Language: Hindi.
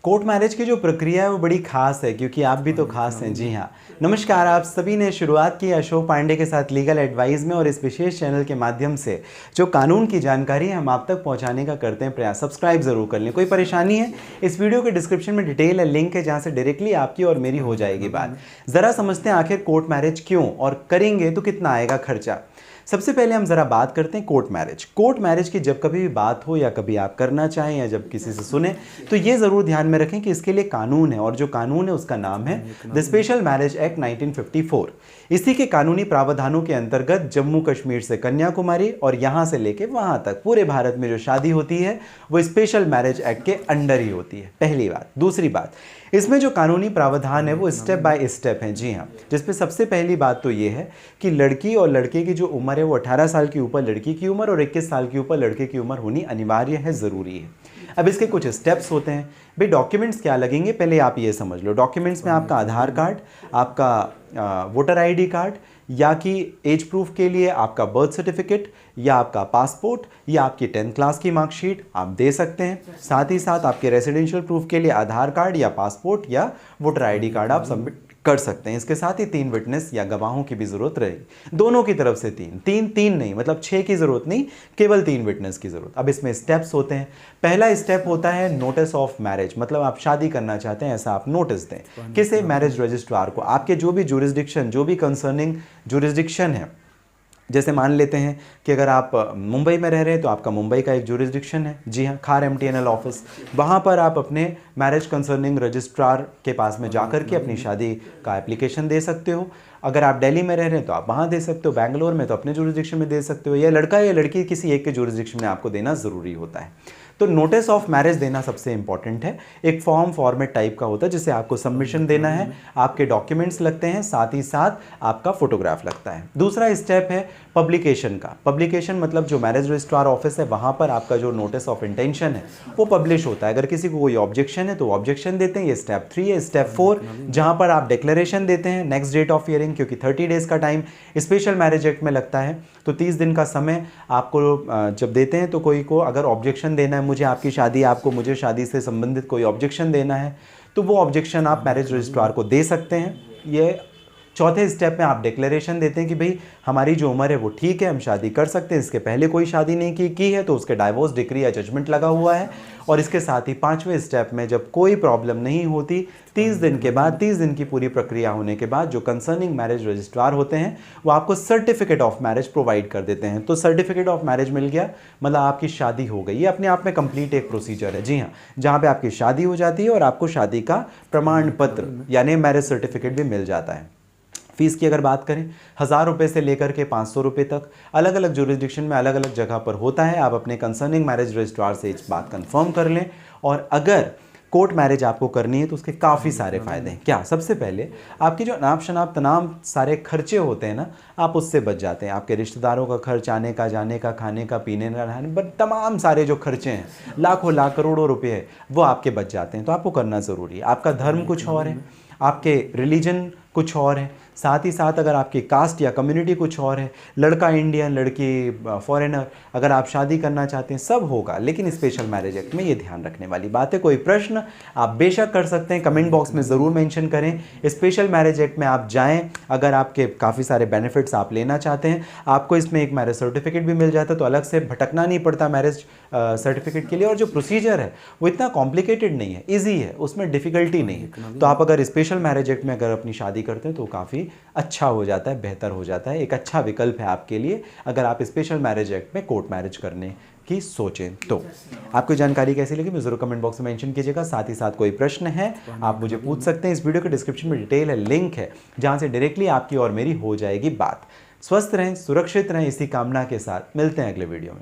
कोर्ट मैरिज की जो प्रक्रिया है वो बड़ी खास है क्योंकि आप भी तो खास हैं। जी हाँ, नमस्कार। आप सभी ने शुरुआत की अशोक पांडे के साथ लीगल एडवाइस में और इस विशेष चैनल के माध्यम से जो कानून की जानकारी है हम आप तक पहुंचाने का करते हैं प्रयास। सब्सक्राइब जरूर कर लें। कोई परेशानी है, इस वीडियो के डिस्क्रिप्शन में डिटेल है, लिंक है जहाँ से डायरेक्टली आपकी और मेरी हो जाएगी बात। ज़रा समझते हैं आखिर कोर्ट मैरिज क्यों और करेंगे तो कितना आएगा खर्चा। सबसे पहले हम ज़रा बात करते हैं कोर्ट मैरिज। कोर्ट मैरिज की जब कभी भी बात हो या कभी आप करना चाहें या जब किसी से सुने तो ये ज़रूर ध्यान में रखें कि इसके लिए कानून है और जो कानून है उसका नाम है द स्पेशल मैरिज एक्ट 1954। इसी के कानूनी प्रावधानों के अंतर्गत जम्मू कश्मीर से कन्याकुमारी और यहाँ से लेके वहाँ तक पूरे भारत में जो शादी होती है वो स्पेशल मैरिज एक्ट के अंडर ही होती है। पहली बात। दूसरी बात, इसमें जो कानूनी प्रावधान है वो स्टेप बाय स्टेप हैं। जी हाँ, जिसमें सबसे पहली बात तो ये है कि लड़की और लड़के की जो उम्र है वो 18 साल के ऊपर लड़की की उम्र और 21 साल के ऊपर लड़के की उम्र होनी अनिवार्य है, ज़रूरी है। अब इसके कुछ स्टेप्स होते हैं। भाई डॉक्यूमेंट्स क्या लगेंगे, पहले आप ये समझ लो। डॉक्यूमेंट्स में आपका आधार कार्ड, आपका वोटर आईडी कार्ड, या कि एज प्रूफ के लिए आपका बर्थ सर्टिफिकेट या आपका पासपोर्ट या आपकी 10th क्लास की मार्कशीट आप दे सकते हैं। साथ ही साथ आपके रेजिडेंशियल प्रूफ के लिए आधार कार्ड या पासपोर्ट या वोटर आईडी कार्ड आप सबमिट कर सकते हैं। इसके साथ ही 3 विटनेस या गवाहों की भी ज़रूरत रहेगी, दोनों की तरफ से 3 नहीं, मतलब 6 की ज़रूरत नहीं, केवल 3 विटनेस की ज़रूरत। अब इसमें स्टेप्स होते हैं। पहला स्टेप होता है नोटिस ऑफ मैरिज, मतलब आप शादी करना चाहते हैं ऐसा आप नोटिस दें। किसे? मैरिज रजिस्ट्रार को। आपके जो भी जुरिस्डिक्शन, जो भी कंसर्निंग जुरिस्डिक्शन है, जैसे मान लेते हैं कि अगर आप मुंबई में रह रहे हैं तो आपका मुंबई का एक जुरिस्डिक्शन है। जी हाँ, खार MTNL ऑफिस, वहाँ पर आप अपने मैरिज कंसर्निंग रजिस्ट्रार के पास में जाकर के अपनी शादी का एप्लीकेशन दे सकते हो। अगर आप दिल्ली में रह रहे हैं तो आप वहाँ दे सकते हो, बैंगलोर में तो अपने जुरिस्डिक्शन में दे सकते हो, या लड़का या लड़की किसी एक के जुरिस्डिक्शन में आपको देना ज़रूरी होता है। तो नोटिस ऑफ मैरिज देना सबसे इंपॉर्टेंट है। एक फॉर्मेट टाइप का होता है जिसे आपको सबमिशन देना है, आपके डॉक्यूमेंट्स लगते हैं, साथ ही साथ आपका फोटोग्राफ लगता है। दूसरा स्टेप है पब्लिकेशन का। पब्लिकेशन मतलब जो मैरिज रजिस्ट्रार ऑफिस है वहाँ पर आपका जो नोटिस ऑफ इंटेंशन है वो पब्लिश होता है। अगर किसी को कोई ऑब्जेक्शन है तो ऑब्जेक्शन देते हैं, ये स्टेप 3 है। स्टेप 4 जहाँ पर आप डिक्लेरेशन देते हैं नेक्स्ट डेट ऑफ हियरिंग, क्योंकि 30 डेज़ का टाइम स्पेशल मैरिज एक्ट में लगता है, तो 30 दिन का समय आपको जब देते हैं तो कोई को अगर ऑब्जेक्शन देना है, मुझे आपकी शादी, आपको मुझे शादी से संबंधित कोई ऑब्जेक्शन देना है, तो वो ऑब्जेक्शन आप मैरिज रजिस्ट्रार को दे सकते हैं। ये चौथे स्टेप में आप डिक्लेरेशन देते हैं कि भाई हमारी जो उम्र है वो ठीक है, हम शादी कर सकते हैं, इसके पहले कोई शादी नहीं की है तो उसके डाइवोर्स डिक्री या जजमेंट लगा हुआ है। और इसके साथ ही 5वें स्टेप में जब कोई प्रॉब्लम नहीं होती, 30 दिन के बाद, 30 दिन की पूरी प्रक्रिया होने के बाद जो कंसर्निंग मैरिज रजिस्ट्रार होते हैं वो आपको सर्टिफिकेट ऑफ मैरिज प्रोवाइड कर देते हैं। तो सर्टिफिकेट ऑफ मैरिज मिल गया, मतलब आपकी शादी हो गई। ये अपने आप में कंप्लीट एक प्रोसीजर है। जी हाँ, जहाँ पे आपकी शादी हो जाती है और आपको शादी का प्रमाण पत्र यानी मैरिज सर्टिफिकेट भी मिल जाता है। फीस की अगर बात करें, 1000 रुपये से लेकर के 500 रुपये तक अलग अलग जुरिस्डिक्शन में अलग अलग जगह पर होता है। आप अपने कंसर्निंग मैरिज रजिस्ट्रार से इस बात कंफर्म कर लें। और अगर कोर्ट मैरिज आपको करनी है तो उसके काफ़ी सारे फ़ायदे हैं। क्या? सबसे पहले आपकी जो अनाप शनाप तमाम सारे खर्चे होते हैं ना, आप उससे बच जाते हैं। आपके रिश्तेदारों का खर्च, आने का, जाने का, खाने का, पीने का, रहने, तमाम सारे जो खर्चे हैं, लाखों लाख करोड़ों रुपए है, वो आपके बच जाते हैं। तो आपको करना ज़रूरी है। आपका धर्म कुछ और है, आपके रिलीजन कुछ और है, साथ ही साथ अगर आपकी कास्ट या कम्युनिटी कुछ और है, लड़का इंडियन, लड़की फॉरेनर, अगर आप शादी करना चाहते हैं सब होगा। लेकिन स्पेशल मैरिज एक्ट में ये ध्यान रखने वाली बात है। कोई प्रश्न आप बेशक कर सकते हैं, कमेंट बॉक्स में ज़रूर मेंशन करें। स्पेशल मैरिज एक्ट में आप जाएं, अगर आपके काफ़ी सारे बेनिफिट्स आप लेना चाहते हैं, आपको इसमें एक मैरिज सर्टिफिकेट भी मिल जाता है, तो अलग से भटकना नहीं पड़ता मैरिज सर्टिफिकेट के लिए। और जो प्रोसीजर है वो इतना कॉम्प्लिकेटेड नहीं है, ईजी है, उसमें डिफ़िकल्टी नहीं है। तो आप अगर स्पेशल मैरिज एक्ट में अगर अपनी शादी करते हैं तो काफ़ी अच्छा हो जाता है, बेहतर हो जाता है। एक अच्छा विकल्प है आपके लिए अगर आप स्पेशल मैरिज एक्ट में कोर्ट मैरिज करने की सोचें तो। आपको जानकारी कैसी लगी मुझे ज़रूर कमेंट बॉक्स में मेंशन कीजिएगा। साथ ही साथ कोई प्रश्न है आप मुझे पूछ सकते हैं। इस वीडियो के डिस्क्रिप्शन में डिटेल है, लिंक है, जहाँ से डायरेक्टली आपकी और मेरी हो जाएगी बात। स्वस्थ रहें, सुरक्षित रहें, इसी कामना के साथ मिलते हैं अगले वीडियो में।